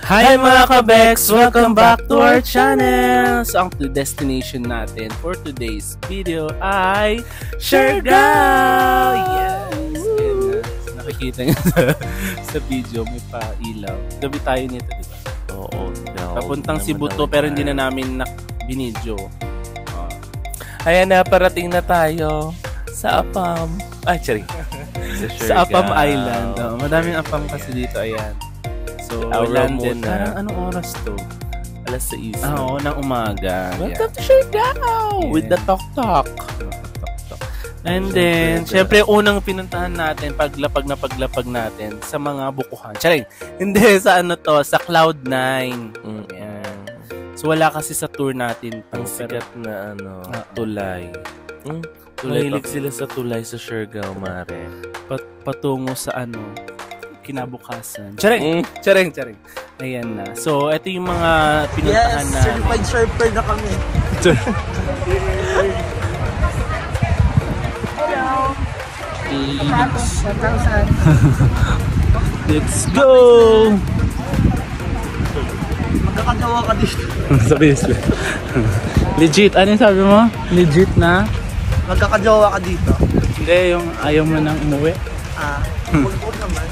Hi mga kabeks! Welcome back to our channel! So ang destination natin for today's video ay Siargao! Yes! And, nakikita nyo sa video, may pa-ilaw. Gabi tayo nito, di ba? Oo. Papuntang Cebu to pero hindi na namin binidyo. Ayan na, parating na tayo sa Apam. Ay, sorry. Sa Apam Island. Madaming Apam kasi dito, ayan. So, landed. Parang anong oras to? Alas 6. Oo, ng umaga. Welcome to Siargao! With the tok-tok. And then, syempre, unang pinuntahan natin, paglapag natin sa mga bukuhan. Charing! Hindi, sa ano to, sa Cloud9. Ayan. So, wala kasi sa tour natin. Ang sikat na tulay. Mahilig sila sa tulay sa Siargao, Mare. Patungo sa kinabukasan. Charing! Charing! Ayan na. So, ito yung mga pinuntahan na. Yes! Certified surfer na kami. Hello! 1,000. Let's go! Magkakagawa ka dito. Sabi sila. Legit. Ano yung sabi mo? Legit na? Magkakagawa ka dito. Hindi, yung ayaw mo nang umuwi. Huwag naman.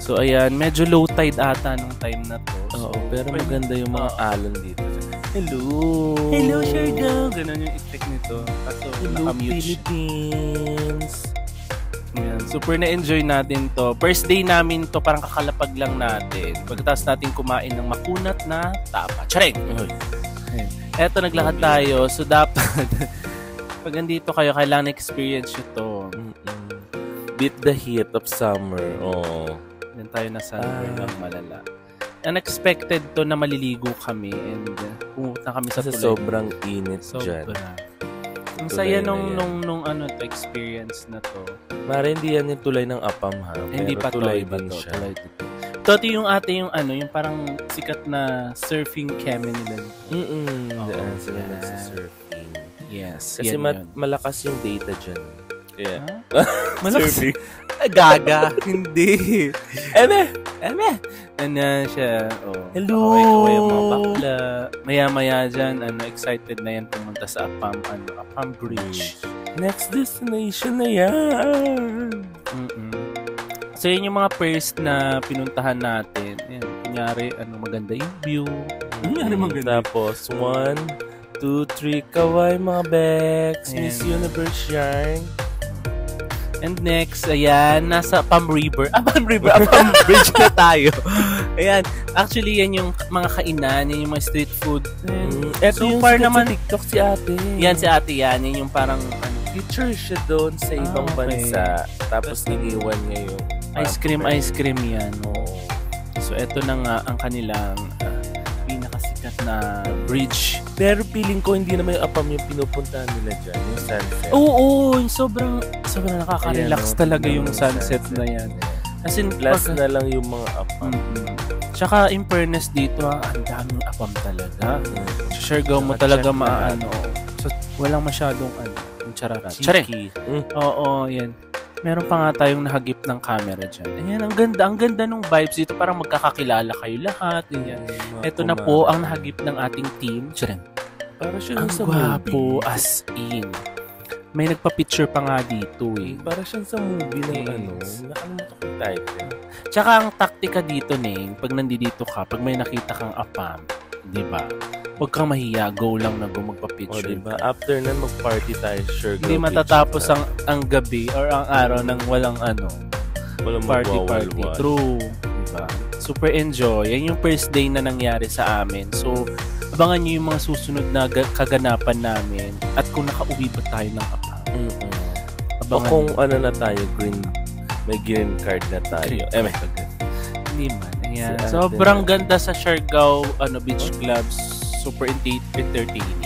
So ayan, medyo low tide ata nung time na to. Oo, pero maganda yung mga alon dito. Hello! Hello, Siargao! Ganun yung effect nito. Kaso, Hello, Philippines! Ayan, super na-enjoy natin to. First day namin to, parang kakalapag lang natin. Pagkatapos natin kumain ng makunat na tapa. Charing! Eto, naglakad tayo. So, dapat pag andito kayo, kailangan experience nyo to. Beat the heat of summer. Oh. Yan tayo na sa ng malala. Unexpected to na maliligo kami and pumunta kami sa kasi tulay. Sobrang init dyan. Ang saya nung experience na to. Mara, hindi yan yung tulay ng Apam, ha? Hindi pa tulay din siya. Ito yung yung parang sikat na surfing cam nila. Daan sila nagsa-surfing. Yes. Kasi malakas yung data dyan. Yeah. Malakas? Surfing. Gaga. Hindi. Eme. Ano siya. Hello. Okay, yung mga bakla. Maya-maya dyan, excited na yan pumunta sa Apam Bridge. Next destination na yan. So, yun yung mga first na pinuntahan natin. Yan, kunyari, maganda yung view. Tapos, 1, 2, 3, kaway mga Bex. Miss Universe yarn. And next, ayan, nasa Apam River. Apam Bridge na tayo. Ayan, actually, yan yung mga kainan, yan yung mga street food. Eto yung far naman TikTok si ate. Yan si ate yan, yan yung parang teacher siya doon sa ibang bansa. Tapos iniwan niya yung ice cream yan. So, eto na nga ang kanilang pinakasikat na bridge. Pero feeling ko hindi naman yung Apam yung pinupuntahan nila dyan, yung sunset. Oo, sobrang nakaka-relax talaga yung sunset na yan. As in, plus na lang yung mga Apam. Tsaka in fairness dito, ang daming Apam talaga. Sa Siargao mo talaga so, walang masyadong charara. Cheeky. Oo, yan. Meron pa nga tayong nahagip ng camera dyan. Ayan, ang ganda nung vibes dito. Parang magkakakilala kayo lahat. Ito na po ang nahagip ng ating team. Charing. Para siya ang sa gwapo movie. as in. May nagpa-picture pa nga dito eh. Para siyang sa movie ng nakalimutan ko yung title. Tsaka ang taktika dito, Neng, pag nandito ka, pag may nakita kang Apam, di ba? Huwag kang mahiya, go lang na magpa-picture. Diba? After na mag-party tayo, Siargao. Hindi matatapos ang gabi or ang araw ng walang party. True. Diba? Super enjoy. Yan yung first day na nangyari sa amin. So, abangan nyo yung mga susunod na kaganapan namin at kung nakauwi ba tayo ng Apam. O kung na tayo, may green card na tayo. Hindi man. Ayan. Sobrang ganda sa Siargao Beach Club. Super entertaining.